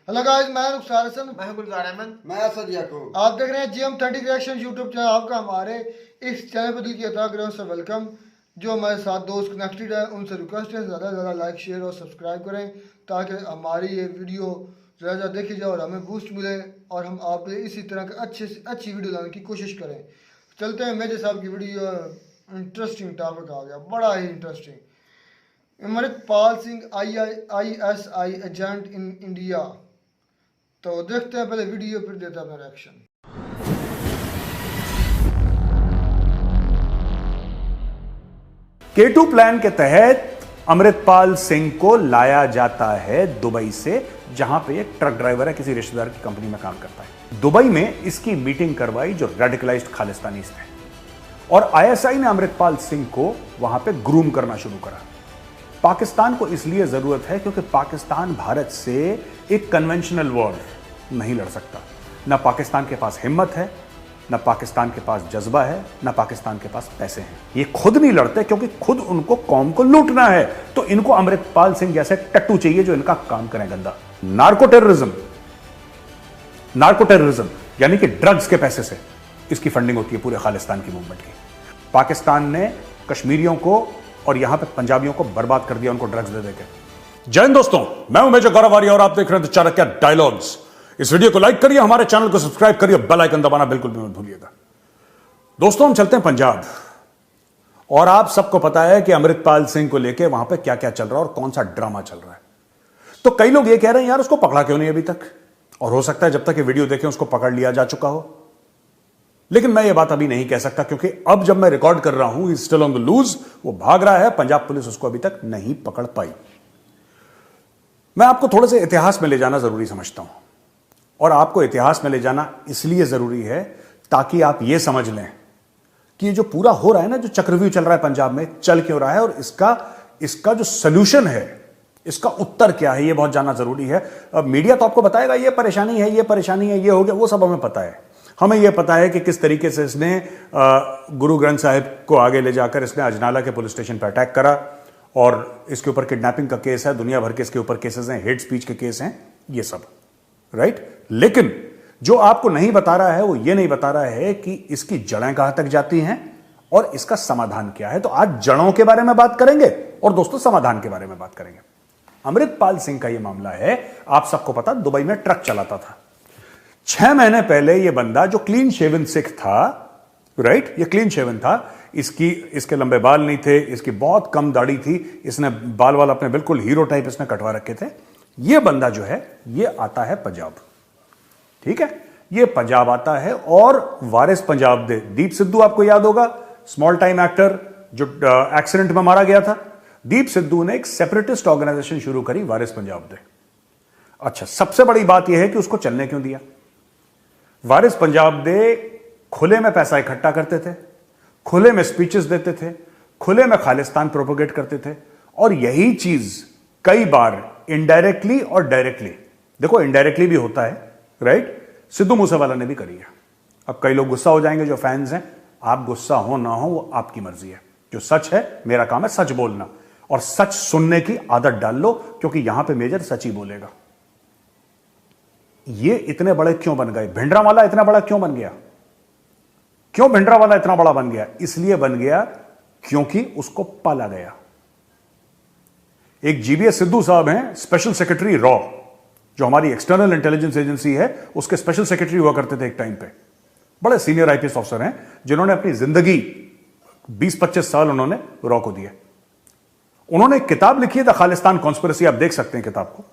Hello guys, मैं रुखसार हसन। मैं गुलजार अहमद। मैं असद याकूब। आप देख रहे हैं GM30 रिएक्शन यूट्यूब चैनल। आपका हमारे इस चैनल पर दिल की अता करें से वेलकम। जो हमारे साथ दोस्त कनेक्टेड है उनसे रिक्वेस्ट है ज़्यादा से ज़्यादा लाइक शेयर और सब्सक्राइब करें ताकि हमारी ये वीडियो ज़्यादा ज़्यादा देखी जाए और हमें बूस्ट मिले और हम आपके लिए इसी तरह के अच्छे से अच्छी वीडियो लाने की कोशिश करें। चलते हैं मेजर साहब की वीडियो। इंटरेस्टिंग टॉपिक आ गया, बड़ा ही interesting. Amritpal Singh ISI agent in India. तो देखते हैं पहले वीडियो फिर देता है अपना रिएक्शन। K2 प्लान के तहत अमृतपाल सिंह को लाया जाता है दुबई से, जहां पे एक ट्रक ड्राइवर है, किसी रिश्तेदार की कंपनी में काम करता है। दुबई में इसकी मीटिंग करवाई जो रेडिकलाइज्ड खालिस्तानीज थे, और ISI ने अमृतपाल सिंह को वहां पे ग्रूम करना शुरू करा। पाकिस्तान को इसलिए जरूरत है क्योंकि पाकिस्तान भारत से एक कन्वेंशनल वॉर नहीं लड़ सकता। ना पाकिस्तान के पास हिम्मत है, ना पाकिस्तान के पास जज्बा है, ना पाकिस्तान के पास पैसे हैं। ये खुद नहीं लड़ते क्योंकि खुद उनको कौम को लूटना है, तो इनको अमृतपाल सिंह जैसे टट्टू चाहिए जो इनका काम करें गंदा। नार्को टेररिज्म यानी कि ड्रग्स के पैसे से इसकी फंडिंग होती है पूरे खालिस्तान की मूवमेंट की। पाकिस्तान ने कश्मीरियों को और यहां पे पंजाबियों को बर्बाद कर दिया, उनको ड्रग्स दे देके। जय हिंद दोस्तों, मैं हूं मेजर गौरव आर्य और आप देख रहे हैं चाणक्य डायलॉग्स। इस वीडियो को लाइक करिए, हमारे चैनल को सब्सक्राइब करिए, बेल आइकन दबाना बिल्कुल भी मत भूलिएगा। दोस्तों, हम चलते हैं पंजाब, और आप सबको पता है कि अमृतपाल सिंह को लेकर वहां पे क्या क्या चल रहा है और कौन सा ड्रामा चल रहा है। तो कई लोग ये कह रहे हैं यार उसको पकड़ा क्यों नहीं अभी तक, और हो सकता है जब तक ये वीडियो देखें उसको पकड़ लिया जा चुका हो। लेकिन मैं ये बात अभी नहीं कह सकता क्योंकि अब जब मैं रिकॉर्ड कर रहा हूं, स्टिल ऑन द लूज, वो भाग रहा है। पंजाब पुलिस उसको अभी तक नहीं पकड़ पाई। मैं आपको थोड़े से इतिहास में ले जाना जरूरी समझता हूं, और आपको इतिहास में ले जाना इसलिए जरूरी है ताकि आप यह समझ लें कि ये जो पूरा हो रहा है ना, जो चक्रव्यूह चल रहा है पंजाब में, चल क्यों रहा है, और इसका जो सॉल्यूशन है, इसका उत्तर क्या है, ये बहुत जानना जरूरी है। अब मीडिया तो आपको बताएगा ये परेशानी है, ये परेशानी है, ये हो गया, वो सब हमें पता है। हमें यह पता है कि किस तरीके से इसने गुरु ग्रंथ साहिब को आगे ले जाकर इसने अजनाला के पुलिस स्टेशन पर अटैक करा, और इसके ऊपर किडनैपिंग का केस है, दुनिया भर के इसके ऊपर केसेस हैं, हेट स्पीच के केस हैं, ये सब राइट। लेकिन जो आपको नहीं बता रहा है वो ये नहीं बता रहा है कि इसकी जड़ें कहां तक जाती हैं और इसका समाधान क्या है। तो आज जड़ों के बारे में बात करेंगे और दोस्तों समाधान के बारे में बात करेंगे। अमृतपाल सिंह का यह मामला है, आप सबको पता, दुबई में ट्रक चलाता था। 6 महीने पहले यह बंदा जो क्लीन शेवन सिख था, राइट, ये क्लीन शेवन था, इसके लंबे बाल नहीं थे, इसकी बहुत कम दाढ़ी थी, इसने बाल वाल अपने बिल्कुल हीरो टाइप इसने कटवा रखे थे। यह बंदा जो है ये आता है पंजाब, ठीक है, ये पंजाब आता है, और वारिस पंजाब दे दीप सिद्धू आपको याद होगा, स्मॉल टाइम एक्टर जो एक्सीडेंट में मारा गया था। दीप सिद्धू ने एक सेपरेटिस्ट ऑर्गेनाइजेशन शुरू करी, वारिस पंजाब दे। अच्छा, सबसे बड़ी बात यह है कि उसको चलने क्यों दिया। वारिस पंजाब दे खुले में पैसा इकट्ठा करते थे, खुले में स्पीचेस देते थे, खुले में खालिस्तान प्रोपोगेट करते थे, और यही चीज कई बार इनडायरेक्टली और डायरेक्टली, देखो इनडायरेक्टली भी होता है, राइट, सिद्धू मूसेवाला ने भी करी है। अब कई लोग गुस्सा हो जाएंगे जो फैंस हैं, आप गुस्सा हो ना हो वो आपकी मर्जी है। जो सच है, मेरा काम है सच बोलना, और सच सुनने की आदत डाल लो, क्योंकि यहां पे मेजर सच ही बोलेगा। ये इतने बड़े क्यों बन गए, भिंडरावाला इतना बड़ा क्यों बन गया, क्यों भिंडरावाला इतना बड़ा बन गया? इसलिए बन गया क्योंकि उसको पाला गया। एक GBS सिद्धू साहब हैं, स्पेशल सेक्रेटरी रॉ, जो हमारी एक्सटर्नल इंटेलिजेंस एजेंसी है, उसके स्पेशल सेक्रेटरी हुआ करते थे एक टाइम पे। बड़े सीनियर IPS ऑफिसर हैं जिन्होंने अपनी जिंदगी 20-25 साल उन्होंने रॉ को दिए। उन्होंने एक किताब लिखी है द खालिस्तान कॉन्स्पिरेसी, आप देख सकते हैं किताब को।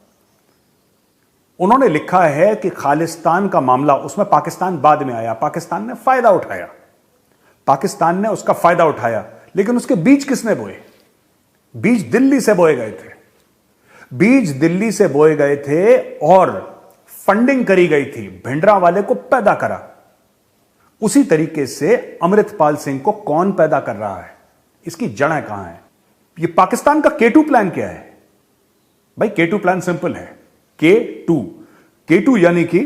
उन्होंने लिखा है कि खालिस्तान का मामला, उसमें पाकिस्तान बाद में आया, पाकिस्तान ने फायदा उठाया, पाकिस्तान ने उसका फायदा उठाया, लेकिन उसके बीज किसने बोए? बीज दिल्ली से बोए गए थे, बीज दिल्ली से बोए गए थे, और फंडिंग करी गई थी, भिंडरावाले को पैदा करा। उसी तरीके से अमृतपाल सिंह को कौन पैदा कर रहा है, इसकी जड़ें कहां हैं? ये पाकिस्तान का K2 प्लान क्या है भाई? K2 प्लान सिंपल है, K2 यानी कि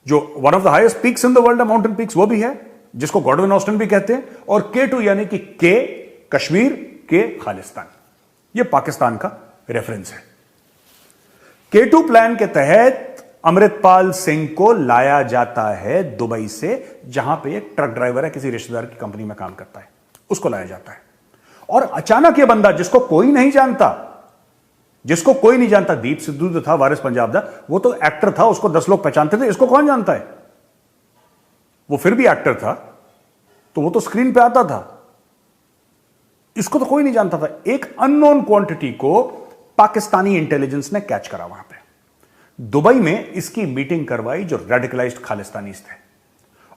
जो one of the highest peaks in the world है, माउंटेन पीक्स, वो भी है, जिसको गॉडविन ऑस्टिन भी कहते हैं, और K2 यानी कि K कश्मीर, K खालिस्तान। ये पाकिस्तान का रेफरेंस है। K2 प्लान के तहत अमृतपाल सिंह को लाया जाता है दुबई से, जहां पे एक ट्रक ड्राइवर है, किसी रिश्तेदार की कंपनी में काम करता है, उसको लाया जाता है। और अचानक यह बंदा जिसको कोई नहीं जानता, दीप सिद्धू जो था वारिस पंजाब दा, वो तो एक्टर था, उसको 10 लोग पहचानते थे, इसको कौन जानता है? वो फिर भी एक्टर था, तो वो तो स्क्रीन पे आता था, इसको तो कोई नहीं जानता था। एक अननोन क्वांटिटी को पाकिस्तानी इंटेलिजेंस ने कैच करा वहां पे, दुबई में इसकी मीटिंग करवाई जो रेडिकलाइज्ड खालिस्तानीज थे,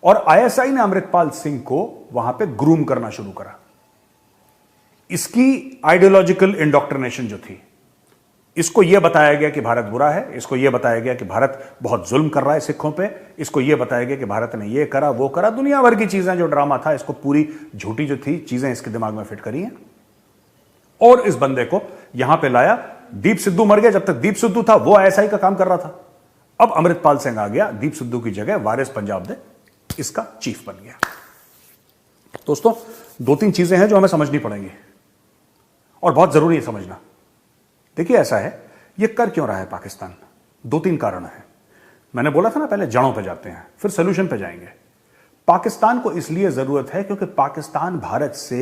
और आईएसआई ने अमृतपाल सिंह को वहां पे ग्रूम करना शुरू करा। इसकी आइडियोलॉजिकल इंडोक्ट्रिनेशन जो थी, इसको यह बताया गया कि भारत बुरा है, इसको यह बताया गया कि भारत बहुत जुल्म कर रहा है सिखों पे, इसको यह बताया गया कि भारत ने यह करा वो करा, दुनिया भर की चीजें, जो ड्रामा था, इसको पूरी झूठी जो थी चीजें इसके दिमाग में फिट करी हैं, और इस बंदे को यहां पे लाया। दीप सिद्धू मर गया, जब तक दीप सिद्धू था वो आईएसआई का काम कर रहा था। अब अमृतपाल सिंह आ गया, दीप सिद्धू की जगह वारिस पंजाब दे इसका चीफ बन गया। दोस्तों, 2-3 चीजें हैं जो हमें समझनी पड़ेंगी, और बहुत जरूरी है समझना। देखिए, ऐसा है, ये कर क्यों रहा है पाकिस्तान? 2-3 कारण है। मैंने बोला था ना, पहले जड़ों पे जाते हैं, फिर सोल्यूशन पे जाएंगे। पाकिस्तान को इसलिए जरूरत है क्योंकि पाकिस्तान भारत से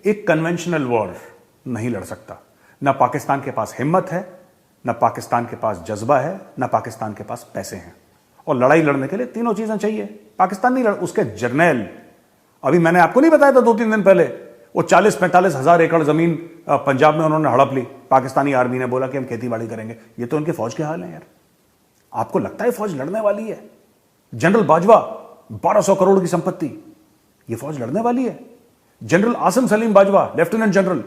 एक कन्वेंशनल वॉर नहीं लड़ सकता। ना पाकिस्तान के पास हिम्मत है, ना पाकिस्तान के पास जज्बा है, ना पाकिस्तान के पास पैसे हैं। और लड़ाई लड़ने के लिए तीनों चीजें चाहिए। पाकिस्तान नहीं लड़, उसके जर्नैल, अभी मैंने आपको नहीं बताया था 2-3 दिन पहले, वो 40-45 हजार एकड़ जमीन पंजाब में उन्होंने हड़प ली। पाकिस्तानी आर्मी ने बोला कि हम खेतीबाड़ी करेंगे। ये तो उनके फौज के हाल है यार। आपको लगता है फौज लड़ने वाली है? जनरल बाजवा, 1200 करोड़ की संपत्ति, ये फौज लड़ने वाली है? General Asim Salim Bajwa, lieutenant general,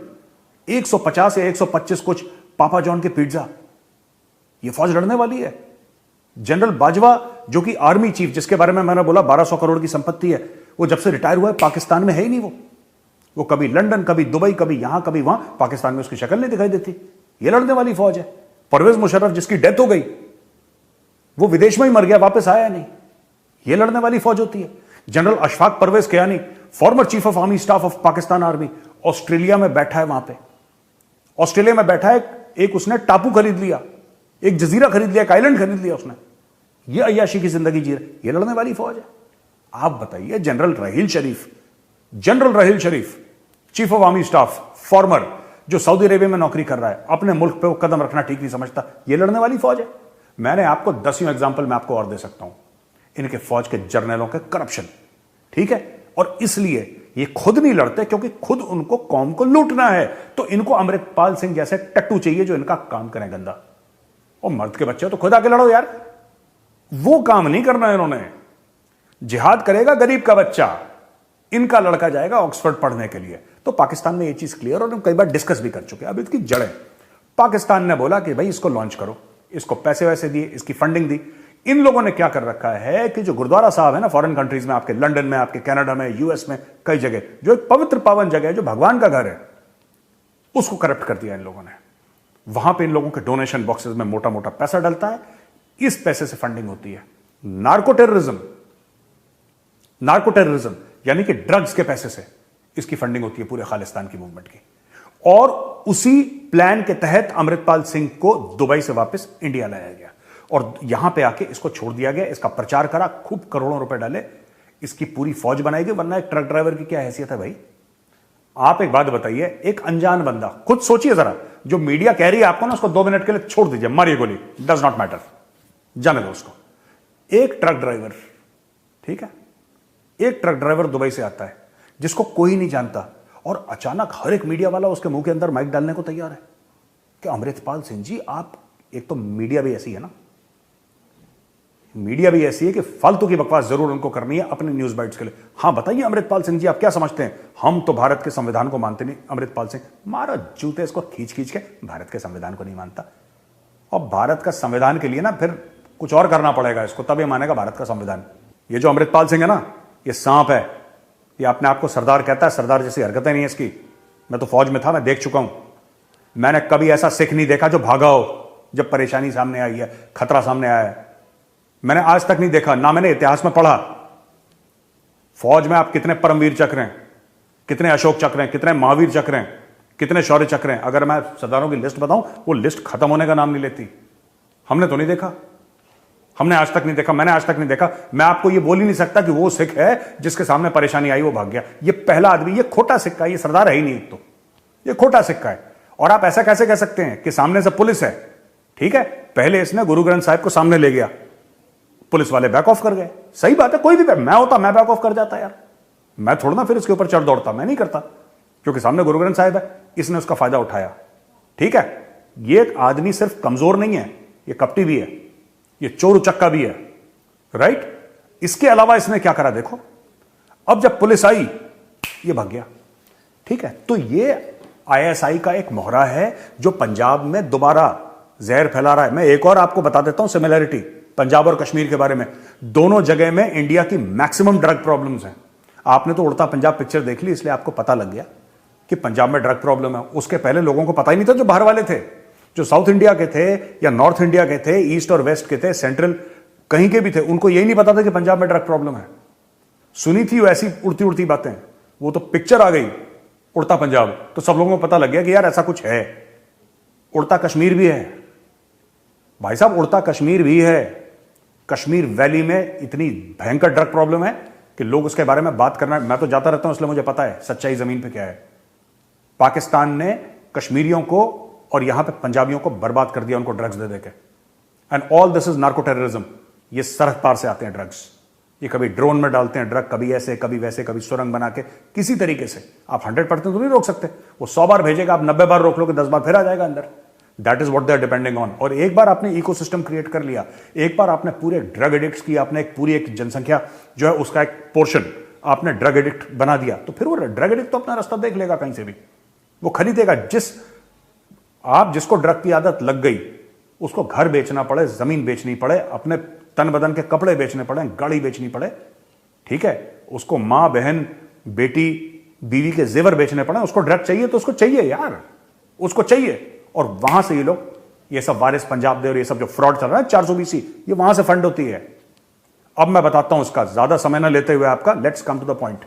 150 या 125 कुछ पापा जॉन के पिज्जा, ये फौज लड़ने वाली है? जनरल बाजवा, जो कि आर्मी चीफ, जिसके बारे में मैंने बोला 1200 करोड़ की संपत्ति है, वो जब से रिटायर हुआ है पाकिस्तान में है ही नहीं। वो कभी लंदन, कभी दुबई, कभी यहां कभी वहां, पाकिस्तान में उसकी शक्ल नहीं दिखाई देती। ये लड़ने वाली फौज है? परवेज मुशर्रफ, जिसकी डेथ हो गई, वो विदेश में ही मर गया, वापस आया नहीं, ये लड़ने वाली फौज होती है? General Ashfaq Parvez Kayani, former chief of army staff of Pakistan army, Australia में बैठा है, वहां पे ऑस्ट्रेलिया में बैठा है, एक उसने टापू खरीद लिया, एक जजीरा खरीद लिया, एक आइलैंड खरीद लिया उसने, ये अय्याशी की जिंदगी जी रहे, ये लड़ने वाली फौज है? आप बताइए। General Raheel Sharif, chief of army staff, farmer, जो सऊदी अरेबिया में नौकरी कर रहा है, अपने मुल्क पे वो कदम रखना ठीक नहीं समझता, ये लड़ने वाली फौज है? मैंने आपको 10 एग्जाम्पल मैं आपको और दे सकता हूं इनके फौज के जर्नलों के करप्शन, ठीक है? और इसलिए ये खुद नहीं लड़ते, क्योंकि खुद उनको कौम को लूटना है। तो इनको अमृतपाल सिंह जैसे टट्टू चाहिए जो इनका काम करें गंदा। और मर्द के बच्चे हो तो खुद आके लड़ो यार, वो काम नहीं करना है इन्होंने। जिहाद करेगा गरीब का बच्चा, इनका लड़का जाएगा ऑक्सफोर्ड पढ़ने के लिए। तो पाकिस्तान में ये चीज क्लियर, और हम कई बार डिस्कस भी कर चुके हैं। अब इसकी जड़ें, पाकिस्तान ने बोला कि भाई इसको लॉन्च करो, इसको पैसे वैसे दिए, इसकी फंडिंग दी। इन लोगों ने क्या कर रखा है कि जो गुरुद्वारा साहब है ना, फॉरेन कंट्रीज में, आपके लंदन में, आपके कनाडा में, यूएस में, कई जगह, जो एक पवित्र पावन जगह है, जो भगवान का घर है, उसको करप्ट कर दिया इन लोगों ने। वहां पे इन लोगों के डोनेशन बॉक्सेस में मोटा मोटा पैसा डलता है, इस पैसे से फंडिंग होती है। नार्को टेररिज्म यानी कि ड्रग्स के पैसे से इसकी फंडिंग होती है पूरे खालिस्तान की मूवमेंट की। और उसी प्लान के तहत अमृतपाल सिंह को दुबई से वापस इंडिया लाया गया, और यहां पे आके इसको छोड़ दिया गया, इसका प्रचार करा, खूब करोड़ों रुपए डाले, इसकी पूरी फौज बनाई गई। वरना एक ट्रक ड्राइवर की क्या हैसियत है भाई? आप एक बात बताइए, एक अनजान बंदा, खुद सोचिए जरा, जो मीडिया कह रही है आपको ना, उसको 2 मिनट के लिए छोड़ दीजिए, मारिए गोली, डज नॉट मैटर, जाने दो उसको। एक ट्रक ड्राइवर, ठीक है, एक ट्रक ड्राइवर दुबई से आता है, जिसको कोई नहीं जानता, और अचानक हर एक मीडिया वाला उसके मुंह के अंदर माइक डालने को तैयार है कि अमृतपाल सिंह जी आप, एक तो मीडिया भी ऐसी है ना, मीडिया भी ऐसी है कि फालतू की बकवास जरूर उनको करनी है अपने न्यूज बाइट्स के लिए। हां बताइए अमृतपाल सिंह जी, आप क्या समझते हैं? हम तो भारत के संविधान को मानते नहीं। अमृतपाल सिंह, मारो जूते इसको खींच खींच के, भारत के संविधान को नहीं मानता। और भारत का संविधान के लिए ना फिर कुछ और करना पड़ेगा इसको, तब ये मानेगा भारत का संविधान। ये जो अमृतपाल सिंह है ना, ये सांप है, ये अपने आप को सरदार कहता है, सरदार जैसी हरकतें नहीं है इसकी। मैं तो फौज में था, मैं देख चुका हूं। मैंने कभी ऐसा सिख नहीं देखा जो भागा हो जब परेशानी सामने आई है, खतरा सामने आया है। मैंने आज तक नहीं देखा, ना मैंने इतिहास में पढ़ा। फौज में आप कितने परमवीर चक्र हैं, कितने अशोक चक्र हैं, कितने महावीर चक्र हैं, कितने शौर्य चक्र हैं, अगर मैं सरदारों की लिस्ट बताऊं, वो लिस्ट खत्म होने का नाम नहीं लेती। हमने तो नहीं देखा। हमने आज तक नहीं देखा, मैंने आज तक नहीं देखा। मैं आपको ये बोल ही नहीं सकता कि वो सिख है जिसके सामने परेशानी आई वो भाग गया। ये पहला आदमी, ये खोटा सिक्का है, ये सरदार है ही नहीं। एक तो ये खोटा सिक्का है। और आप ऐसा कैसे कह सकते हैं कि सामने से पुलिस है? ठीक है, पहले इसने गुरु ग्रंथ साहिब को सामने ले गया, पुलिस वाले बैक ऑफ कर गए। सही बात है, कोई भी मैं होता मैं बैक ऑफ कर जाता यार। मैं थोड़ा ना फिर इसके ऊपर चढ़ दौड़ता, मैं नहीं करता, क्योंकि सामने गुरु ग्रंथ साहिब है, इसने उसका फायदा उठाया। ठीक है, ये आदमी सिर्फ कमजोर नहीं है, ये कपटी भी है, ये चोर उचक्का भी है, राइट। इसके अलावा इसने क्या करा देखो, अब जब पुलिस आई ये भाग गया। ठीक है, तो ये आईएसआई का एक मोहरा है जो पंजाब में दोबारा जहर फैला रहा है। मैं एक और आपको बता देता हूं सिमिलैरिटी पंजाब और कश्मीर के बारे में। दोनों जगह में इंडिया की मैक्सिमम ड्रग प्रॉब्लम्स हैं। आपने तो उड़ता पंजाब पिक्चर देख ली, इसलिए आपको पता लग गया कि पंजाब में ड्रग प्रॉब्लम है। उसके पहले लोगों को पता ही नहीं था, जो बाहर वाले थे, जो साउथ इंडिया के थे या नॉर्थ इंडिया के थे, ईस्ट और वेस्ट के थे, सेंट्रल कहीं के भी थे, उनको यही नहीं पता था कि पंजाब में ड्रग प्रॉब्लम है। सुनी थी ऐसी उड़ती उड़ती बातें, वो तो पिक्चर आ गई उड़ता पंजाब, तो सब लोगों को पता लग गया कि यार ऐसा कुछ है। उड़ता कश्मीर भी है भाई साहब, उड़ता कश्मीर भी है। कश्मीर वैली में इतनी भयंकर ड्रग प्रॉब्लम है कि लोग उसके बारे में बात करना, मैं तो जाता रहता हूं इसलिए मुझे पता है सच्चाई जमीन पे क्या है। पाकिस्तान ने कश्मीरियों को और यहां पे पंजाबियों को बर्बाद कर दिया, उनको ड्रग्स दे देके। And all this is narco terrorism. ये सरहद पार से आते हैं ड्रग्स, ये कभी ड्रोन में डालते हैं ड्रग, कभी ऐसे कभी वैसे, कभी सुरंग बना के, किसी तरीके से। आप 100% तो नहीं रोक सकते, वो 100 बार भेजेगा, आप 90 बार रोक लोगे, 10 बार फिर आ जाएगा अंदर। That is what they are depending on. और एक बार आपने इकोसिस्टम क्रिएट कर लिया, एक बार आपने पूरे ड्रग एडिक्ट्स की, आपने एक पूरी एक जनसंख्या जो है उसका एक पोर्शन आपने ड्रग एडिक्ट बना दिया, तो फिर वो ड्रग एडिक्ट तो अपना रास्ता देख लेगा, कहीं से भी वो खरीदेगा। जिसको ड्रग की आदत लग गई, उसको घर बेचना पड़े, जमीन बेचनी पड़े, अपने तन बदन के कपड़े बेचने पड़े, गाड़ी बेचनी पड़े, ठीक है, उसको मां बहन बेटी बीवी के जेवर बेचने पड़े, उसको ड्रग चाहिए तो उसको चाहिए यार, उसको चाहिए। और वहां से ये लोग, ये सब वारिस पंजाब दे और ये सब जो फ्रॉड चल रहा है 420, ये वहां से फंड होती है। अब मैं बताता हूं इसका, ज्यादा समय ना लेते हुए आपका, let's come to the point.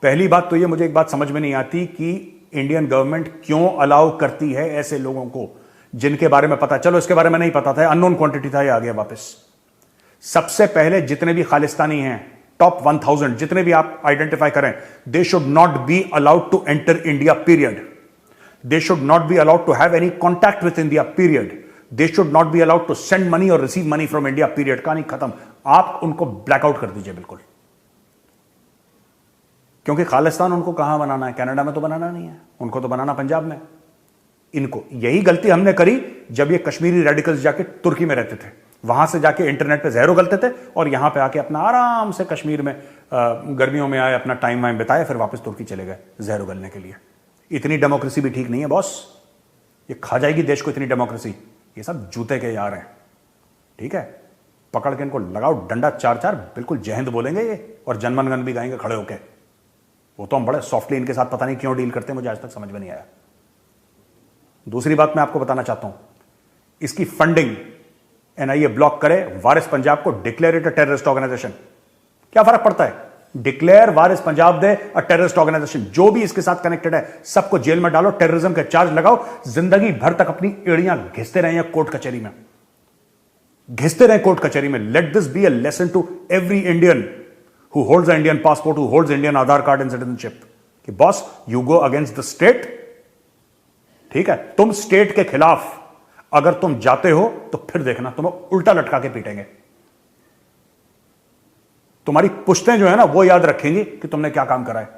पहली बात तो ये, मुझे एक बात समझ में नहीं आती कि इंडियन गवर्नमेंट क्यों अलाउ करती है ऐसे लोगों को जिनके बारे में पता, चलो इसके बारे में नहीं पता था, अननोन क्वांटिटी था, ये आ गया वापस। सबसे पहले जितने भी खालिस्तानी हैं, टॉप 1000 जितने भी आप आइडेंटिफाई करें, they should not be allowed to enter India period. They should not be allowed to have any contact with India, period. They should not be allowed to send money or receive money from India, period. कहानी खत्म। आप उनको blackout कर दीजिए बिल्कुल, क्योंकि खालिस्तान उनको कहां बनाना है? कनाडा में तो बनाना नहीं है, उनको तो बनाना पंजाब में। इनको यही गलती हमने करी जब ये कश्मीरी रेडिकल्स जाके तुर्की में रहते थे, वहां से जाके इंटरनेट पे जहर उगलते थे और यहां पे आके अपना आराम से कश्मीर में गर्मियों में आए, अपना टाइम वाइम बिताए, फिर वापस तुर्की चले गए जहर उगलने के लिए। इतनी डेमोक्रेसी भी ठीक नहीं है बॉस, ये खा जाएगी देश को इतनी डेमोक्रेसी। ये सब जूते के यार हैं, ठीक है, पकड़ के इनको लगाओ डंडा 4-4, बिल्कुल जय हिंद बोलेंगे ये, और जनमन गन भी गाएंगे खड़े होके। वो तो हम बड़े सॉफ्टली इनके साथ पता नहीं क्यों डील करते हैं, मुझे आज तक समझ में नहीं आया। दूसरी बात मैं आपको बताना चाहता हूं, इसकी फंडिंग एनआईए ब्लॉक करे, वारिस पंजाब को declare it a terrorist organisation. क्या फर्क पड़ता है? Declare Waris Punjab De a terrorist organisation. जो भी इसके साथ कनेक्टेड है सबको जेल में डालो, टेररिज्म के चार्ज लगाओ, जिंदगी भर तक अपनी एड़ियां घिसते रहे कोर्ट कचहरी में, घिसते रहे कोर्ट कचहरी में। Let this be a lesson to every Indian who holds a Indian passport, who holds Indian Aadhaar card and citizenship, कि boss you go against the state. ठीक है, तुम स्टेट के खिलाफ अगर तुम जाते हो तो फिर देखना तुम्हें उल्टा लटका के पीटेंगे। तुम्हारी पुश्तें जो है ना वो याद रखेंगी कि तुमने क्या काम करा है।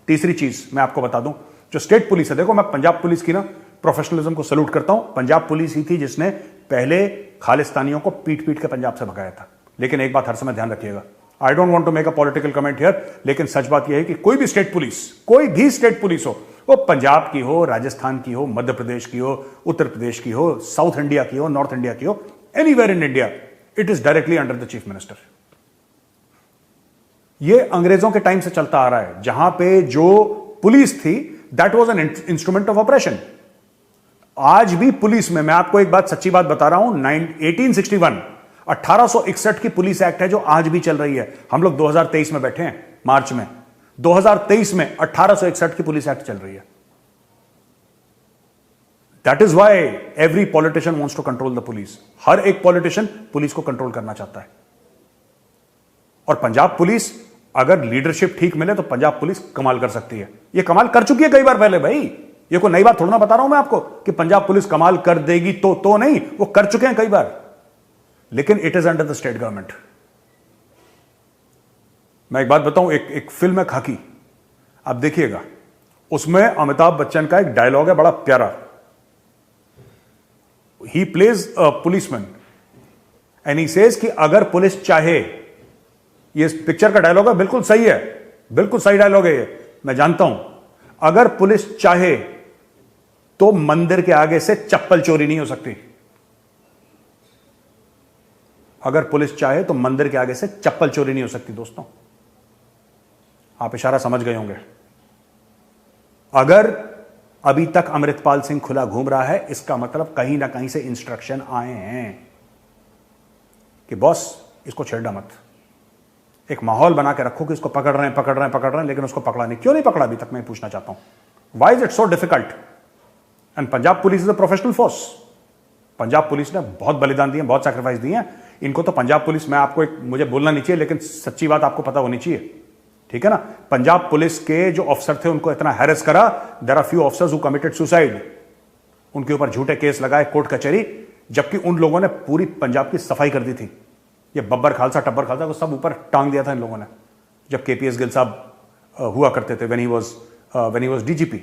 तीसरी चीज मैं आपको बता दूं, जो स्टेट पुलिस है, देखो मैं पंजाब पुलिस की ना प्रोफेशनलिज्म को सैल्यूट करता हूं। पंजाब पुलिस ही थी जिसने पहले खालिस्तानियों को पीट पीट के पंजाब से भगाया था। लेकिन एक बात हर समय ध्यान रखिएगा, I don't want to make a political comment here, लेकिन सच बात यह है कि कोई भी स्टेट पुलिस, कोई भी स्टेट पुलिस हो, वो पंजाब की हो, राजस्थान की हो, मध्य प्रदेश की हो, उत्तर प्रदेश की हो, साउथ इंडिया की हो, नॉर्थ इंडिया की हो, anywhere in India, it is directly under the chief minister. ये अंग्रेजों के टाइम से चलता आ रहा है, जहां पे जो पुलिस थी that was an instrument of operation. आज भी पुलिस में, मैं आपको एक बात, सच्ची बात बता रहा हूं, 1861 की पुलिस एक्ट है जो आज भी चल रही है। हम लोग 2023 में बैठे हैं, मार्च में 2023 में 1861 की पुलिस एक्ट चल रही है। That is why every politician wants to control the police. हर एक पॉलिटिशियन पुलिस को कंट्रोल करना चाहता है। और पंजाब पुलिस अगर लीडरशिप ठीक मिले तो पंजाब पुलिस कमाल कर सकती है। ये कमाल कर चुकी है कई बार पहले भाई, ये कोई नई बात थोड़ा ना बता रहा हूं मैं आपको कि पंजाब पुलिस कमाल कर देगी तो नहीं, वो कर चुके हैं कई बार, लेकिन it is under the state government. मैं एक बात बताऊं, एक फिल्म है खाकी, आप देखिएगा, उसमें अमिताभ बच्चन का एक डायलॉग है बड़ा प्यारा। He plays a policeman and he says कि अगर पुलिस चाहे, ये पिक्चर का डायलॉग है, बिल्कुल सही है, बिल्कुल सही डायलॉग है ये, मैं जानता हूं। अगर पुलिस चाहे तो मंदिर के आगे से चप्पल चोरी नहीं हो सकती। अगर पुलिस चाहे तो मंदिर के आगे से चप्पल चोरी नहीं हो सकती। दोस्तों आप इशारा समझ गए होंगे। अगर अभी तक अमृतपाल सिंह खुला घूम रहा है, इसका मतलब कहीं ना कहीं से इंस्ट्रक्शन आए हैं कि बॉस इसको छेड़ना मत। एक माहौल बना के रखो कि इसको पकड़ रहे हैं, लेकिन उसको पकड़ा नहीं। क्यों नहीं पकड़ा अभी तक, मैं पूछना चाहता हूं। Why is it so difficult? And Punjab police is a professional force. Punjab police ने बहुत बलिदान दिए, बहुत सैक्रिफाइस दिए हैं। इनको तो पंजाब पुलिस, मैं आपको मुझे बोलना नहीं चाहिए, लेकिन सच्ची बात आपको पता होनी चाहिए, ठीक है ना। पंजाब पुलिस के जो ऑफिसर थे उनको इतना हैरेस करा, there are few officers who committed suicide. उनके ऊपर झूठे केस लगाए कोर्ट कचहरी, जबकि उन लोगों ने पूरी पंजाब की सफाई कर दी थी। ये बब्बर खालसा, टब्बर खालसा को सब ऊपर टांग दिया था इन लोगों ने, जब केपीएस गिल साहब हुआ करते थे, व्हेन ही वाज डीजीपी।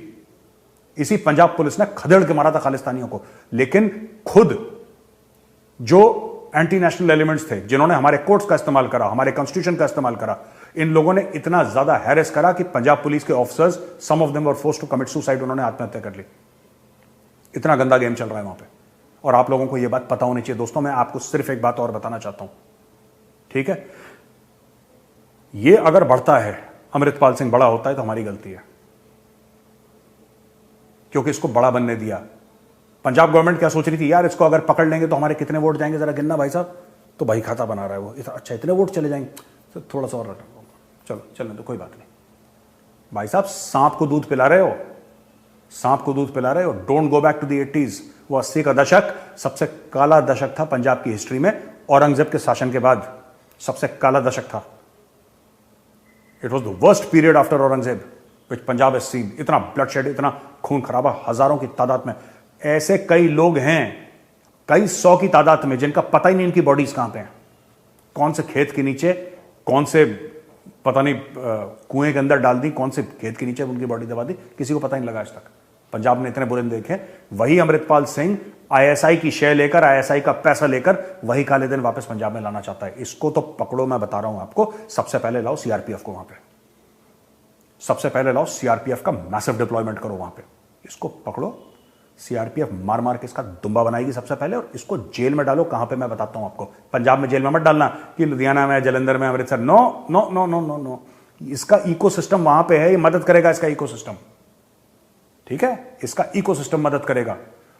इसी पंजाब पुलिस ने खदेड़ के मारा था खालिस्तानियों को। लेकिन खुद जो एंटी नेशनल एलिमेंट्स थे, जिन्होंने हमारे कोर्ट्स का इस्तेमाल करा, हमारे कॉन्स्टिट्यूशन का इस्तेमाल करा, इन लोगों ने इतना ज्यादा हैरेस करा कि पंजाब पुलिस के officers, some of them were forced to commit suicide, उन्होंने आत्महत्या कर ली। इतना गंदा गेम चल रहा है वहां पे, और आप लोगों को यह बात पता होनी चाहिए। दोस्तों मैं आपको सिर्फ एक बात और बताना चाहता हूं, ठीक है। ये अगर बढ़ता है, अमृतपाल सिंह बड़ा होता है, तो हमारी गलती है, क्योंकि इसको बड़ा बनने दिया। पंजाब गवर्नमेंट क्या सोच रही थी, यार इसको अगर पकड़ लेंगे तो हमारे कितने वोट जाएंगे, जरा गिनना भाई साहब। तो भाई खाता बना रहा है वो, अच्छा इतने वोट चले जाएंगे, तो थोड़ा सा और चलो चलने तो कोई बात नहीं। भाई साहब सांप को दूध पिला रहे हो, सांप को दूध पिला रहे हो। Don't go back to the 80s। वो 80 का दशक सबसे काला दशक था पंजाब की हिस्ट्री में। औरंगजेब के शासन के बाद सबसे काला दशक था। It was the worst period after Aurangzeb which Punjab has seen. इतना ब्लडशेड, इतना खून खराबा, हजारों की तादाद में। ऐसे कई लोग हैं, कई सौ की तादाद में, जिनका पता ही नहीं इनकी बॉडीज कहां पे हैं, कौन से खेत के नीचे, कौन से पता नहीं कुएं के अंदर डाल दी, कौन से खेत के नीचे उनकी बॉडी दबा दी, किसी को पता नहीं लगा आज तक। पंजाब ने इतने बुरे दिन देखे। वही अमृतपाल सिंह आईएसआई की शेयर लेकर, आईएसआई का पैसा लेकर वही काले दिन वापस पंजाब में लाना चाहता है। इसको तो पकड़ो, मैं बता रहा हूं आपको। सबसे पहले लाओ सीआरपीएफ को वहां पे, सबसे पहले लाओ सीआरपीएफ का मैसिव डिप्लॉयमेंट करो वहां पे। इसको पकड़ो, सीआरपीएफ मार मार के इसका दुम्बा बनाएगी सबसे पहले, और इसको जेल में डालो। कहां पे, मैं बताता हूं आपको। पंजाब में जेल में मत डालना कि लुधियाना में, जलंधर में, Amritsar. No no no no no no, इसका इकोसिस्टम वहां पे है, ये मदद करेगा इसका इकोसिस्टम, ठीक है। इसका इकोसिस्टम मदद करेगा।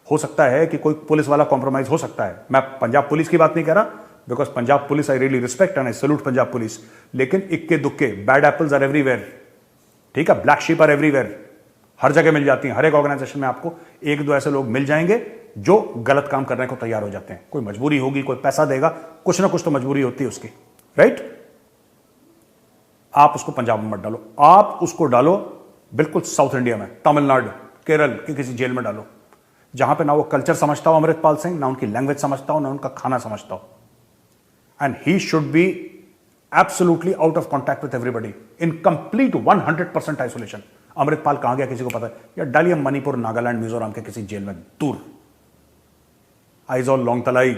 हो सकता है कि कोई पुलिस वाला कॉम्प्रोमाइज हो सकता है। मैं पंजाब पुलिस की बात नहीं कह रहा, because Punjab police I really respect and I salute Punjab police. लेकिन इक्के दुक्के बैड एप्पल्स आर एवरीवेयर, ठीक है। ब्लैक शीप आर एवरीवेयर, हर जगह मिल जाती हैं। हर एक ऑर्गेनाइजेशन में आपको एक दो ऐसे लोग मिल जाएंगे जो गलत काम करने को तैयार हो जाते हैं। कोई मजबूरी होगी, कोई पैसा देगा, कुछ ना कुछ तो मजबूरी होती है उसकी, राइट। आप उसको पंजाब में मत डालो, आप उसको डालो बिल्कुल साउथ इंडिया में, तमिलनाडु, केरल की किसी जेल में डालो, जहां पे ना वो कल्चर समझता हो अमृतपाल सिंह, ना उनकी लैंग्वेज समझता हो, ना उनका खाना समझता हो। And he should be absolutely out of contact with everybody, in complete 100% isolation. Amritpal कहां गया किसी को पता है? या डालिए मणिपुर, नागालैंड, मिजोरम के किसी जेल में दूर, आइजॉल, लोंगतलाई,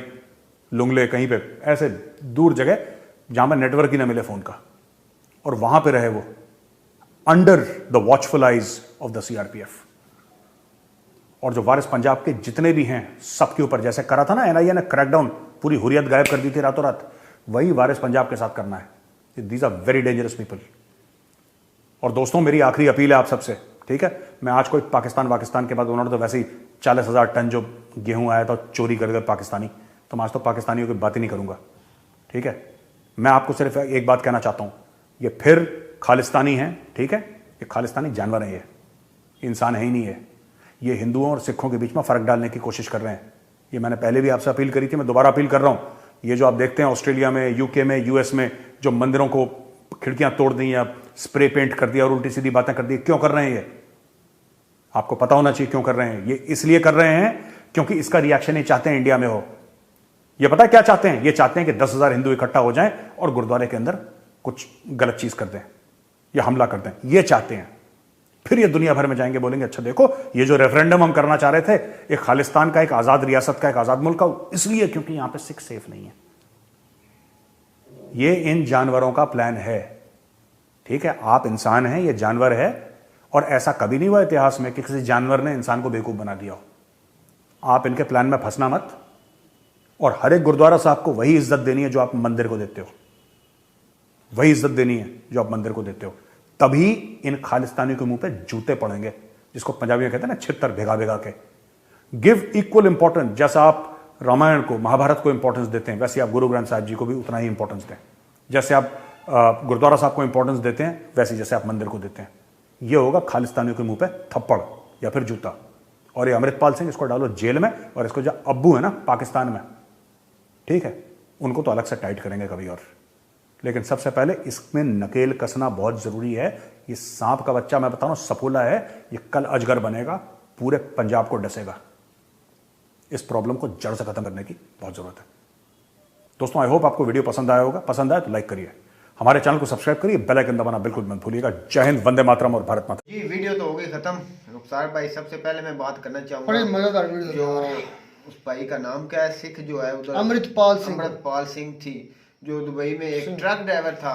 लुंगले, कहीं पे ऐसे दूर जगह जहां पर नेटवर्क ही ना मिले फोन का, और वहां पे रहे वो under the watchful eyes of the CRPF. और जो वारिस पंजाब के जितने भी हैं सबके ऊपर, जैसे करा था ना एनआईए ने क्रैकडाउन, पूरी हुर्रियत गायब कर दी थी रातों रात, वही वारिस पंजाब के साथ करना है। These are very dangerous people. और दोस्तों मेरी आखिरी अपील है आप सबसे, ठीक है। मैं आज कोई पाकिस्तान के बाद, उन्होंने तो वैसे ही 40,000 टन जो गेहूं आया था चोरी कर गए पाकिस्तानी, तो मैं आज तो पाकिस्तानियों की बात ही नहीं करूंगा, ठीक है। मैं आपको सिर्फ एक बात कहना चाहता हूं, ये फिर खालिस्तानी है, ठीक है। ये खालिस्तानी जानवर है, ये इंसान है ही नहीं है। ये हिंदुओं और सिखों के बीच में फर्क डालने की कोशिश कर रहे हैं। ये मैंने पहले भी आपसे अपील करी थी, मैं दोबारा अपील कर रहा हूं। ये जो आप देखते हैं ऑस्ट्रेलिया में, यूके में, यूएस में जो मंदिरों को खिड़कियां तोड़ दी या स्प्रे पेंट कर दिया और उल्टी सीधी बातें कर दी, क्यों कर रहे हैं ये? आपको पता होना चाहिए क्यों कर रहे हैं। ये इसलिए कर रहे हैं क्योंकि इसका रिएक्शन ये चाहते हैं इंडिया में हो। ये पता है क्या चाहते हैं? ये चाहते हैं कि 10,000 हिंदू इकट्ठा हो जाएं और गुरुद्वारे के अंदर कुछ गलत चीज कर दें या हमला कर दें। ये चाहते हैं। फिर ये दुनिया भर में जाएंगे, बोलेंगे अच्छा देखो ये जो रेफरेंडम हम करना चाह रहे थे, एक खालिस्तान का, एक आजाद रियासत का, एक आजाद मुल्क का, इसलिए क्योंकि यहां पे सिख सेफ नहीं है। ये इन जानवरों का प्लान है। ठीक है, आप इंसान हैं, ये जानवर है, और ऐसा कभी नहीं हुआ इतिहास में कि किसी जानवर ने इंसान को बेवकूफ बना दिया हो। आप इनके प्लान में फंसना मत, और हर एक गुरुद्वारा साहब को वही इज्जत देनी है जो आप मंदिर को देते हो, वही इज्जत देनी है जो आप मंदिर को देते हो। तभी इन खालिस्तानियों के मुंह पे जूते पड़ेंगे, जिसको पंजाबी में कहते हैं ना, छितर भिगा भिगा के। Give equal importance. जैसा आप रामायण को, महाभारत को इंपॉर्टेंस देते हैं, वैसे आप गुरु ग्रंथ साहिब जी को भी उतना ही इंपॉर्टेंस दें। जैसे आप गुरुद्वारा साहब को इंपॉर्टेंस देते हैं, वैसे जैसे आप मंदिर को देते हैं। यह होगा खालिस्तानियों के मुंह पे थप्पड़ या फिर जूता। और ये अमृतपाल सिंह, इसको डालो जेल में, और इसको जो अब्बू है ना पाकिस्तान में, ठीक है, उनको तो अलग से टाइट करेंगे कभी और। लेकिन सबसे पहले इसमें नकेल कसना बहुत जरूरी है। ये सांप का बच्चा, मैं बता रहा हूं, सफोला है, ये कल अजगर बनेगा, पूरे पंजाब को डसेगा। इस प्रॉब्लम को जड़ से खत्म करने की बहुत जरूरत है। दोस्तों, आई होप आपको वीडियो पसंद आया होगा। पसंद आया तो लाइक करिए, हमारे चैनल को सब्सक्राइब करिए, बेल आइकन दबाना बिल्कुल मत भूलिएगा। जय हिंद, वंदे मातरम और भारत माता। जी, वीडियो तो हो गई खत्म। रुखसार भाई, सबसे पहले मैं बात करना बड़ी चाहूंगा, मजेदार वीडियो जो उस भाई का नाम क्या है, सिख जो है उधर, अमृतपाल सिंह थी, जो दुबई में एक ट्रक ड्राइवर था।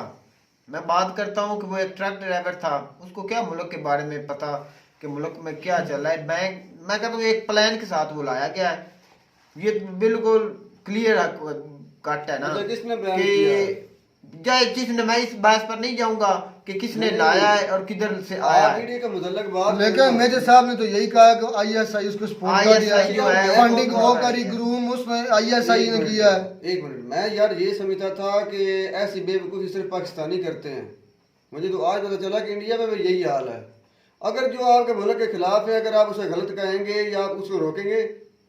मैं बात करता हूँ कि वो एक ट्रक ड्राइवर था, उसको क्या मुल्क के बारे में पता कि मुल्क में क्या चल रहा है। मैं कहता हूँ एक प्लान के साथ वो लाया गया है। ये बिल्कुल क्लियर कट है ना कि जिसने, मैं इस बात पर नहीं जाऊंगा कि किसने लाया है और किधर से आया है। लेकिन मेजर साहब ने तो यही कहा कि आईएसआई उसको सपोर्ट कर दिया है, फंडिंग वो करी, ग्रूम उसमें आईएसआई ने किया है। एक मिनट, मैं यार ये समझता था कि ऐसी बेवकूफ़ी सिर्फ पाकिस्तानी करते हैं। मुझे तो आज पता चला कि इंडिया में भी यही हाल है। अगर जो आपके मुल्क के खिलाफ है, अगर आप उसे गलत कहेंगे या आप उसको रोकेंगे,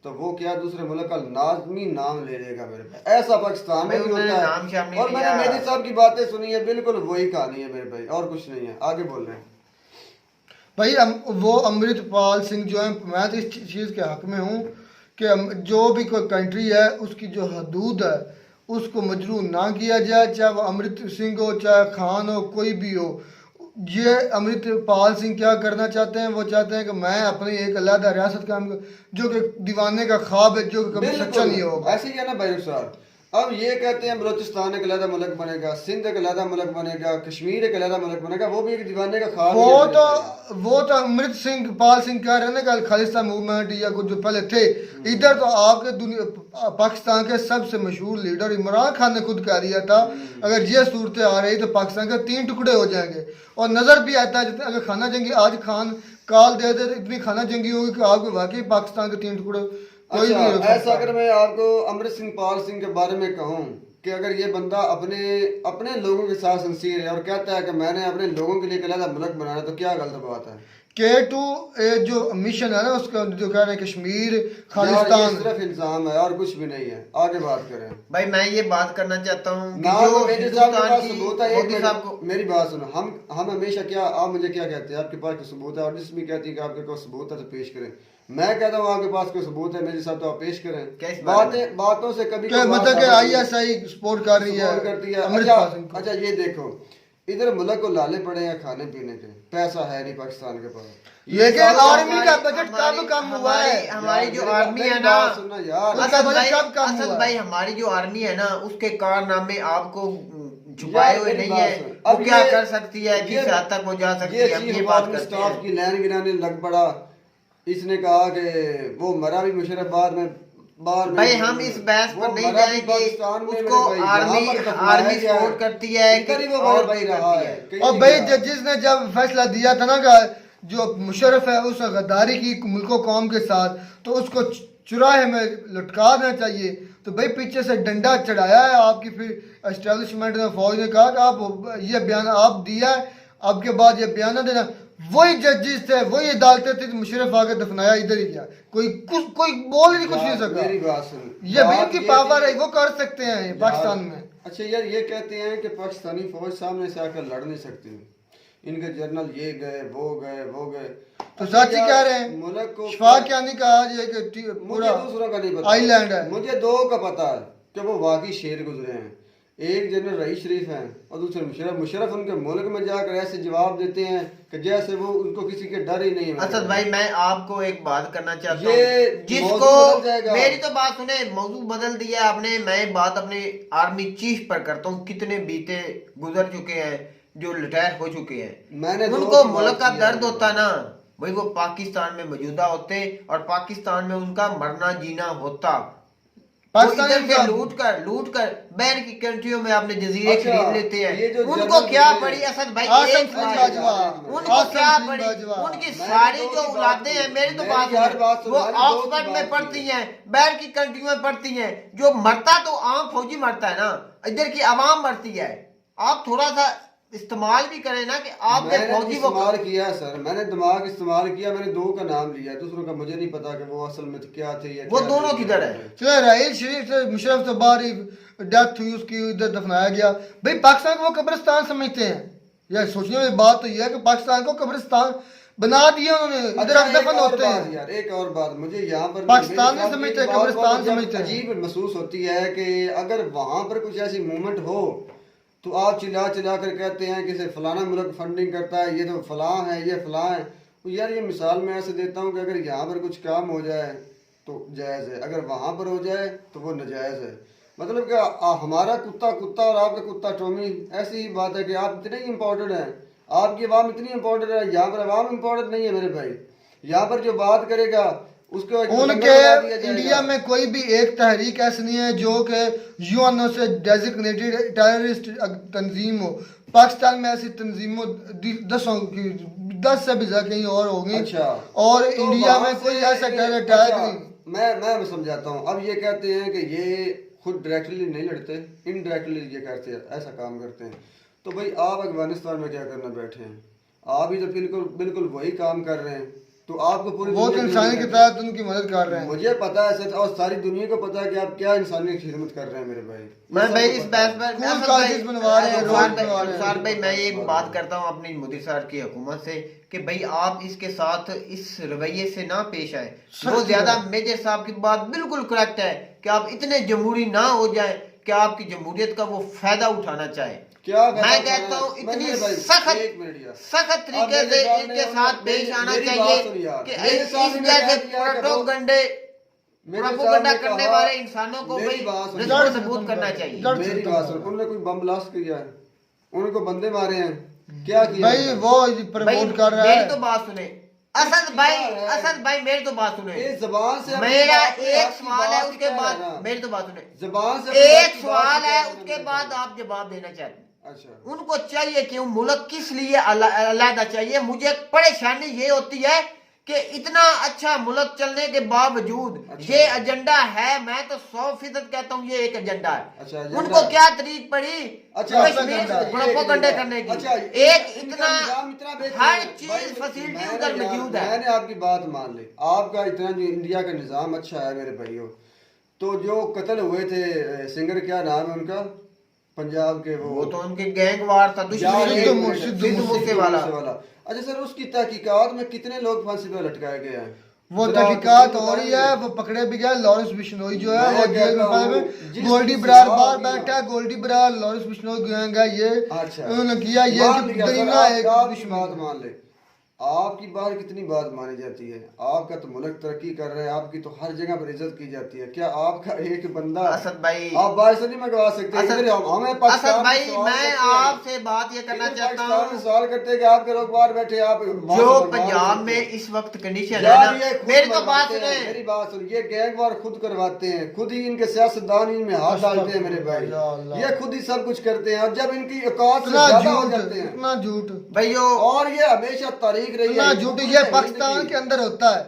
तो वो क्या दूसरे मुल्क का लाजमी नाम ले लेगा मेरे पे। ऐसा पाकिस्तान में भी होता है। और मैंने मेरी साहब की बातें सुनी है, बिल्कुल वही कहानी है मेरे भाई, और कुछ नहीं है। आगे बोल रहे हैं भाई। वो अमृतपाल सिंह जो है, मैं तो इस चीज़ के हक में हूँ कि जो भी कोई कंट्री है उसकी जो हदूद है उसको मजरू ना किया जाए, चाहे वो अमृत सिंह हो, चाहे खान हो, कोई भी हो। ये अमृतपाल सिंह क्या करना चाहते हैं? वो चाहते हैं कि मैं अपनी एक अलग रियासत का, जो कि दीवाने का ख्वाब है, जो कि कभी सच्चा नहीं होगा। ऐसे ही है ना भाई साहब। अब ये कहते हैं बलोचिस्तान एक अलग मुल्क बनेगा, सिंध एक अलग मुल्क बनेगा, कश्मीर एक अलग मुल्क बनेगा। वो भी एक दीवाने का ख्वाब है। वो तो अमृत सिंह पाल सिंह कह रहे हैं ना कि खालिस्तान मूवमेंट या कुछ जो पहले थे। इधर तो आपके दुनिया पाकिस्तान के सबसे मशहूर लीडर इमरान खान ने खुद कह दिया था, अगर ये सूरत आ रही तो पाकिस्तान के 3 टुकड़े हो जाएंगे। और नजर भी आता है, अगर खाना जंगी आज खान काल दे दे, इतनी खाना जंगी होगी कि आपको वाकई पाकिस्तान के 3 टुकड़े कोई अच्छा, नहीं। ऐसा अगर मैं आपको अमृत सिंह पाल सिंह के बारे में कहूँ कि अगर ये बंदा अपने लोगों के साथ सिंसियर है और कहता है कि मैंने अपने लोगों के लिए अलग मुल्क बनाया, तो क्या गलत बात है? K2 जो मिशन है ना उसका, जो कह रहे हैं कश्मीर खालिस्तान, सिर्फ इल्जाम है और कुछ भी नहीं है। आगे बात करें भाई। मैं ये बात करना चाहता हूँ, मेरी बात सुनो। हम हमेशा क्या, आप मुझे क्या कहते हैं आपके पास कोई सबूत है, और जिसमें कहती है कि आपके पास सबूत है तो पेश करें। मैं कहता हूँ आपके पास कोई सबूत है मेरे साथ, तो आप पेश करें। बातों से कभी मतलब आईएसआई सपोर्ट कर रही है, करती है। अच्छा ये देखो, इधर मुल्क को लाले पड़े हैं खाने पीने के, पैसा है नहीं पाकिस्तान के पास। लेकिन आर्मी का बजट कम हुआ है। हमारी जो आर्मी है ना, सुनना यार, असद भाई, हमारी जो आर्मी है ना, उसके कारनामे आपको छुपाए हुए नहीं है। वो क्या कर सकती है, किस हद तक वो जा सकती है, ये बात करते हैं। स्टाफ की लाइन गिराने लग पड़ा। इसने कहा कि वो मरा भी मुशर्रफ में बार भाई, हम इस बहस पर नहीं जाएंगे। उसको आर्मी सपोर्ट करती है और भाई रहा है। और भाई जिसने जब फैसला दिया था ना का जो मुशर्रफ है उसने गद्दारी की मुल्को कौम के साथ, तो उसको चुराहे में लटका देना चाहिए। तो भाई पीछे से डंडा चढ़ाया है आपकी, फिर एस्टेब्लिशमेंट ने, फौज ने कहा कि आप ये बयान आप दिया है, आपके बाद ये बयान देना। वही जजेस थे, वही अदालतें थी, मुशर्रफ आके दफनाया इधर ही गया, कोई बोल ही कुछ नहीं सका। मेरी बात सुन, ये भी बात उनकी ये पावर थी- है, वो कर सकते हैं ये पाकिस्तान में। अच्छा यार, ये कहते हैं कि पाकिस्तानी फौज सामने से आकर लड़ नहीं सकती, इनके जनरल ये गए वो गए। तो सच ही कह रहे हैं। मुल्क को शफा क्या नहीं कहा ये कि मुझे पूरा दूसरों का नहीं पता, आइलैंड है। मुझे दो का पता है कि वो वाकई शेर गुजरे हैं। एक जनरल रईस शरीफ हैं और दूसरे मुशर्रफ उनके मुल्क में जाकर ऐसे जवाब देते हैं कि जैसे वो उनको किसी के डर ही नहीं है। असद भाई मैं आपको एक बात करना चाहता ये हूँ, जिसको मौजू बदल जाएगा। मेरी तो बात सुने, मौजू बदल दिया आपने। मैं बात अपने आर्मी चीफ पर करता हूँ, कितने बीते गुजर चुके हैं जो रिटायर हो चुके हैं, मैंने उनको मुल्क का दर्द होता ना भाई, वो पाकिस्तान में मौजूदा होते और पाकिस्तान में उनका मरना जीना होता। पाकिस्तान इधर से लूट कर बैन की कंट्रियों में आपने जजीरे अच्छा, खरीद लेते ये हैं, जो उनको जनरल क्या गुजरे पड़ी असद भाई? आसम एक सिंह बात, बाजवा, उनको आसम क्या सिंह पड़ी? बाजवा। उनकी मैंने सारी दो जो की औलादे बात हैं, मेरी तो मेरी बात यार सुनो, बात सुनो, वो मैंने दो की ऑक्सफोर्ड बात में की पढ़ती है। हैं, बैर की कंट्रियों में पढ़ती हैं। जो मरता तो आम फौजी मरता है ना, इधर की आवाम मरती है। आप थोड़ा सा इस्तेमाल भी करें ना कि आपने मैंने फौजी को इस्तेमाल किया सर, मैंने दिमाग इस्तेमाल किया, मैंने दो का नाम लिया, दूसरों का मुझे नहीं पता कि वो असल में क्या थे या वो क्या दोनों थे। किधर है? चलो राहील शरीफ से मुशर्रफ से बाहर ही डेथ हुई, उसकी इधर दफनाया गया। भाई पाकिस्तान को वो कब्रिस्तान समझते हैं यार, सोचने वाली बात तो ये है कि पाकिस्तान को कब्रिस्तान बना दिया उन्होंने, इधर अच्छा, अब दफन एक और होते बात हैं। यार, एक और बात मुझे यहाँ पर पाकिस्तान मेरे नहीं साथ समझते, एक बात कब्रिस्तान बहुत समझते हैं। अजीब महसूस होती है कि अगर वहां पर कुछ ऐसी मूवमेंट हो तो आप चिल्ला कर कहते हैं कि से फलाना मुल्क फंडिंग करता है, ये तो फलां है, ये फलां है। तो यार ये मिसाल मैं ऐसे देता हूँ कि अगर यहाँ पर कुछ काम हो जाए तो जायज़ है, अगर वहाँ पर हो जाए तो वो नाजायज़ है। मतलब कि हमारा कुत्ता कुत्ता और आपका कुत्ता टॉमी, ऐसी ही बात है कि आप इतने ही इम्पोर्टेंट हैं, आपकी आवाम इतनी इम्पोर्टेंट है, यहाँ पर आवाम इम्पोर्टेंट नहीं है मेरे भाई। यहाँ पर जो बात करेगा उसको एक उनके लंगर बना दिया जाएगा। इंडिया में कोई भी एक तहरीक ऐसी नहीं है जो कि यूएनओ से डेजिग्नेटेड टेररिस्ट तंजीम हो। पाकिस्तान में ऐसी तंजीमों 10 से भी ज्यादा कहीं और होंगी। अच्छा, और तो इंडिया वहाँ में कोई से ऐसा ये- टेरर अच्छा, अटैक नहीं। मैं समझाता हूँ। अब ये कहते हैं कि ये खुद डायरेक्टली नहीं लड़ते, इनडायरेक्टली ये करते हैं, ऐसा काम करते हैं। तो भाई आप अफगानिस्तान में क्या करना बैठे हैं? आप ही तो बिल्कुल वही काम कर रहे हैं। तो आपको पूरी वो तो दुनिया इंसानी की के तहत उनकी मदद कर रहे हैं। मुझे पता है सच, और सारी दुनिया को पता है कि आप क्या इंसानी की खिदमत कर रहे हैं मेरे भाई। मैं ये भाई सबको इस पता बहस है। पर स्कूल असद कॉलेज भाई- बनवा रहे हैं, असद रोड भाई- बनवा रहे हैं। असद भाई मैं ये बात करता हूँ अपनी मोदी सर की हुकूमत से कि भाई आप इसके साथ इस रवैये से ना पेश आए। बहुत ज्यादा मेजर साहब की बात बिल्कुल करेक्ट है कि आप इतने जमहूरी ना हो जाए कि आपकी जमहूरियत का वो फायदा उठाना चाहे। क्या मैं कहता हूँ इतनी सख्त तरीके से इनके साथ पेश आना चाहिए कि इस जैसे प्रोपेगेंडे प्रोपेगेंडा करने वाले इंसानों को भाई रिजल्ट सबूत करना चाहिए। मेरी बात सुन, उन्होंने कोई बम ब्लास्ट किया है? उनको बंदे मारे हैं? क्या किया? भाई वो प्रमोट कर रहा मेरी है। तो बात सुने असद भाई मेरी तो बात सुने। ये जबान से मेरा आपकी एक बात सवाल है, की उसके बात बाद है ना। मेरी तो बात सुने। जबान से एक आपकी बात सवाल की है, बात उसके करना बाद है। आप जवाब देना चाहते हैं। अच्छा, उनको चाहिए कि मुल्क किस लिए अलहदा चाहिए। मुझे परेशानी ये होती है कि इतना अच्छा मुल्क चलने के बावजूद अच्छा। ये एजेंडा है, मैं तो 100% कहता हूँ ये एक एजेंडा है। अच्छा, एजेंडा उनको है। क्या तरीक पड़ी अच्छा, कश्मीर अच्छा, ये प्रोपेगेंडा एक करने की? अच्छा, एक इनका इतना निजाम इतना बेहतर हर है। चीज भाई, फैसिलिटी मैंने उधर यार- मौजूद है। मैंने आपकी बात मान ली, आपका इतना जो इंडिया का निजाम अच्छा है मेरे भाइयों। तो जो कत्ल हुए थे सिंगर, क्या नाम है उनका, पंजाब के वो तो उनके गैंग वार था, दुश्मनी सिद्धू मूसेवाला। अच्छा सर, उसकी तहकीकात में कितने लोग फांसी पर लटकाए गए हैं? वो जरा आप तहकीकात किसी को हो रही है, वो पकड़े भी गए। लॉरेंस बिश्नोई जो है मैं वो जेल कहता में हूँ, में जिस गोल्डी किसी बरार बात बाहर की बैठा है। गोल्डी बरार लॉरेंस बिश्नोई गएंगे ये अच्छा, उन्होंने किया ये मान लिया सर, दरीना एक आपकी दुश्मन। बात मान ले। आपकी बात कितनी बात मानी जाती है? आपका तो मुल्क तरक्की कर रहा है, आपकी तो हर जगह पर इज्जत की जाती है। क्या आपका एक बंदा असद भाई आप बाहर से नहीं मंगवा सकते? इधर हमें पाकिस्तान असद भाई में सवाल मैं करते हैं। आपसे बात ये करना इधर चाहता पाकिस्तान में हूँ, सवाल करते हैं कि आपके लोग बाहर बैठे, आप बाहर जो से मंगवा पंजाब सकते में हैं। इस वक्त कंडीशन है यार ना, ये खुद मेरी तो बात करवाते हैं, सुने। मेरी बात सुन, ये गैंग वार खुद करवाते हैं, खुद ही इनके सियासतदान इनमें हाथ डालते हैं मेरे या भाई। अल्लाह। ये खुद ही सब कुछ करते हैं और जब इनकी औकात से इतना ज्यादा हो झूठ, जाते हैं इतना झूठ, भाइयों और ये हमेशा तारीख रही इतना है झूठ पूरे ये हिंद पाकिस्तान की। के अंदर होता है।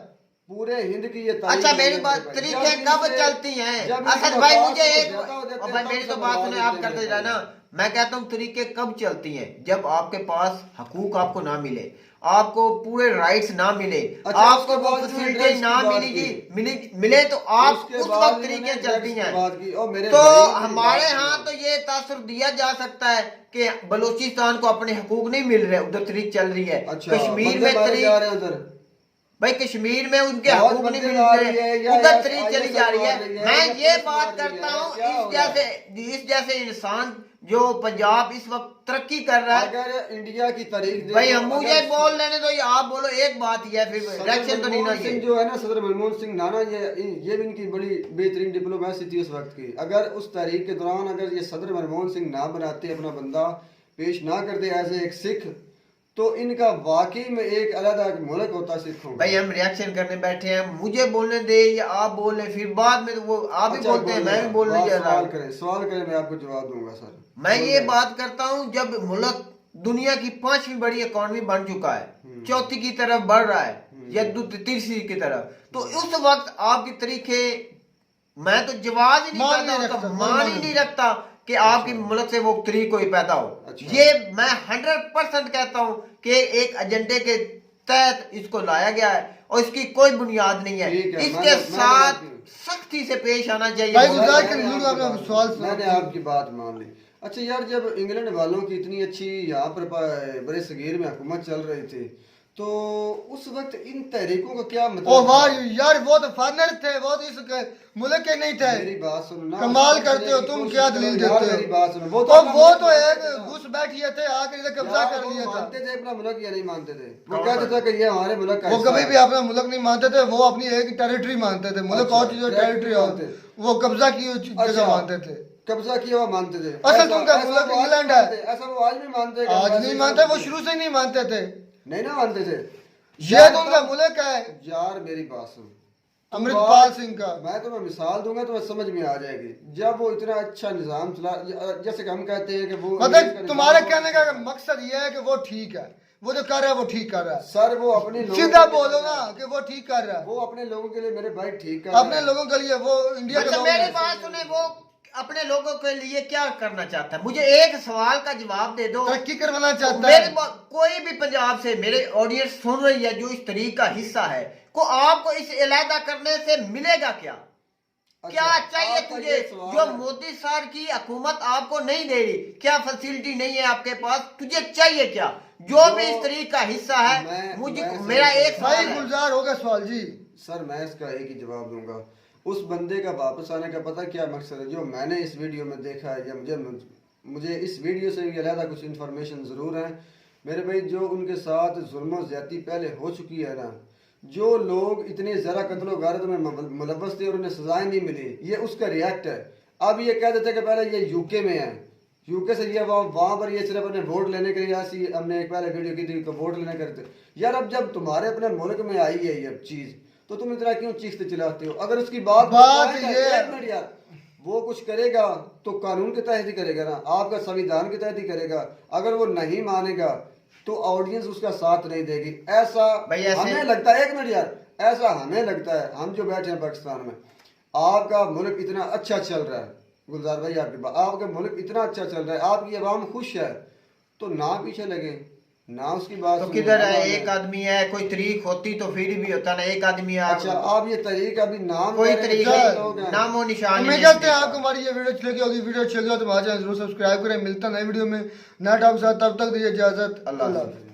पूरे हिंद की ये तारीख अच्छा रही मेरी है बात मेरे भाई। तरीके जब कब इनसे- चलती हैं? जब इनकी असद भाई औकात मुझे से एक ज्यादा हो जाते और हैं, भाई तब मेरी तो सब बात लगा सुने, देते आप हैं करते मेरे जाना। भाई। मैं कहता हूँ तरीके कब चलती हैं? जब आपके पास हकूक आपको ना मिले, आपको पूरे राइट्स ना मिले, अच्छा, आपको उसके वो बाद फैसिलिटी ड्रग्स ना की बात मिलेगी, मिले तो आप उसके उस बाद वक्त तरीके इन्होंने चलती ड्रग्स की हैं। बात की और मेरे तो भाई की हमारे बात यहाँ की। तो ये तासुर दिया जा सकता है कि बलूचिस्तान को अपने हकूक नहीं मिल रहे, उधर तरीक चल रही है। अच्छा, कश्मीर बंदे में मारे तरीक, जा रहे हैं उधर। भाई कश्मीर में उनके बहुत हकूक नहीं बंदे मिल मार रहे, रही है या उधर ISIS तरीक चली जा रही मार रही है। है मैं या ये पुलिस बात मार रही करता है, हूँ, क्या हो इस रहा है? जैसे इंसान जो पंजाब इस वक्त तरक्की कर रहा है। अगर इंडिया की तारीख भाई देखो, हम मुझे अगर बोल लेने दो, ये आप बोलो एक बात ही है, फिर सदर रिएक्शन तो नहीं ना मनमोहन सिंह ये। जो है ना, सदर मनमोहन सिंह नाना, ये भी इनकी बड़ी बेहतरीन डिप्लोमेसी थी उस वक्त की। अगर उस तारीख के दौरान अगर ये सदर मनमोहन सिंह ना बनाते, अपना बंदा पेश ना करते एज एक सिख, तो इनका वाकई में एक अलग मुल्क होता सिखों का। भाई हम रिएक्शन करने बैठे हैं, मुझे बोलने दे या आप बोले, फिर बाद में तो वो आप भी अच्छा, बोलते हैं, मैं भी बोलने जा रहा सवाल हूँ। करें, सवाल करें, मैं आपको जवाब दूंगा सर। मैं ये बात करता हूँ, जब मुल्क दुनिया की 5वीं बड़ी इकॉनमी बन चुका है, चौथी की तरफ बढ़ रहा है या तीसरी की तरफ, तो उस वक्त आपके तरीके, मैं तो जवाब ही नहीं मान पैदा नहीं होता, रखता, मान ही नहीं रखता कि आपकी मुल्क से वो तरीक कोई पैदा हो। अच्छा। ये मैं 100% कहता हूँ कि एक एजेंडे के तहत इसको लाया गया है और इसकी कोई बुनियाद नहीं है। ठीक है, इसके मैं साथ मानती हूँ। सख्ती से पेश आना चाहिए। भाई मुल्क गुजार को। के मैंने जरूर आपकी आपने बात- सवाल मैंने सुना। आपकी बात मान ली। अच्छा यार, जब इंग्लैंड वालों की इतनी अच्छी यहाँ पर बड़े सगीर में हुकूमत चल रही थी, तो उस वक्त इन तहरीकों का क्या मतलब ओ वाह था? यार, वो तो फॉरनर थे, वो तो इस मुल्क के नहीं थे। मेरी बात सुनो ना, कमाल समझने करते हो की तुम, कोशिश क्या करो दलील यार, देते मेरी हो। बात सुनो। वो अपना वो मुल्क तो मानते एक थे ना। घुस बैठिए थे, आकर इधर कब्जा यार, कर वो लिया था। मानते थे अपना मुल्क या नहीं मानते थे? वो कौन कहते थे कि ये हमारे मुल्क का वो हिस्सा कभी है। भी अपना मुल्क नहीं मानते थे, वो अपनी एक टेरिटरी मानते थे। मुल्क अच्छा, और चीज, टेरिटरी और मानते। वो कब्जा की हुई जगह अच्छा, मानते थे। कब्जा किया हुआ मानते थे। असल ऐसा- तुमका ऐसा मुल्क वो आज इंग्लैंड भी है। मानते- ऐसा वो आज भी मानते हैं कि आज हम नहीं ऐसे मानते, वो सब- शुरू से ही नहीं मानते थे। नहीं ना मानते थे। ये तो उनका मुल्क है, यार मेरी बात सुन, अमृतपाल सिंह का। मैं तुम्हें मिसाल दूंगा, तुम्हें समझ में आ जाएगी। जब वो इतना अच्छा निजाम चला, जैसे कि हम कहते हैं कि वो अंग्रेज का मतलब निजाम तुम्हारे बहुत कहने का अच्छा है। मकसद ये है कि वो ठीक है, वो जो कर रहा है वो ठीक कर रहा है। सर वो अपने लोगों सीधा के लिए- बोलो ना कि वो ठीक कर रहा है। वो अपने लोगों के लिए मेरे भाई ठीक कर रहा अपने है। लोगों के लिए, वो इंडिया के मतलब लोग मेरी हैं। बात सुने, वो अपने लोगों के लिए क्या करना चाहता है? मुझे एक सवाल का जवाब दे दो। तरक्की करवाना चाहता मेरे है। कोई भी पंजाब से मेरे ऑडियंस सुन रही है जो इस तरीक का हिस्सा है, को आपको इस इलादा करने से मिलेगा क्या? अच्छा, क्या चाहिए आपका तुझे ये सवाल जो है। मोदी सर की हुकूमत आपको नहीं दे रही? क्या फैसिलिटी नहीं है आपके पास? तुझे चाहिए क्या? जो भी इस तरीक का हिस्सा है, मुझे मैं मेरा एक भाई सवाल है। गुलजार होगा सवाल जी। सर मैं इसका एक ही जवाब दूंगा। उस बंदे का वापस आने का पता क्या मकसद है? जो मैंने इस वीडियो में देखा है, या मुझे इस वीडियो से भी अलग कुछ इन्फॉर्मेशन ज़रूर है मेरे भाई, जो उनके साथ जुल्म ज़्यादती पहले हो चुकी है ना, जो लोग इतने ज़रा कत्लो गारत में मुलव्वस थे और उन्हें सजाएं नहीं मिली, ये उसका रिएक्ट है। अब ये कह देते कि पहले ये यूके में है, यूके से ये वहाँ पर ये सिर्फ अपने वोट लेने के लिए ऐसी, हमने एक पहले वीडियो की थी कि वोट लेने करते। यार अब जब तुम्हारे अपने मुल्क में आई है ये चीज़, तो तुम इतना क्यों चीखते चिल्लाते हो? अगर उसकी बात ये एक मिनट यार, वो कुछ करेगा तो कानून के तहत ही करेगा ना, आपका संविधान के तहत ही करेगा। अगर वो नहीं मानेगा तो ऑडियंस उसका साथ नहीं देगी। ऐसा भाई ऐसे- हमें लगता है, एक मिनट यार, ऐसा हमें लगता है, हम जो बैठे हैं पाकिस्तान में, आपका मुल्क इतना अच्छा चल रहा है गुलजार भाई, आपकी बात, आपका मुल्क इतना अच्छा चल रहा है, आपकी आवाम खुश है, तो ना पीछे लगे, ना उसकी बात तो सुने, किधर ना है? माने। एक आदमी है, कोई तरीक होती तो फिर भी होता ना, एक आदमी है। अच्छा आप ये तरीका अभी नाम कोई ले रहे हैं, तरीका जो नहीं, लोग हैं। नामो निशान उम्मीद करते हैं आपको हमारी ये वीडियो अच्छी लगी होगी। वीडियो अच्छी लगी हो तो हमारे चैनल जरूर सब्सक्राइब करें। मिलता है नई वीडियो में नया टॉपिक के साथ, तब तक दीजिए इजाजत। अल्लाह अल्लाह हाफ़िज़। हाफ़िज़।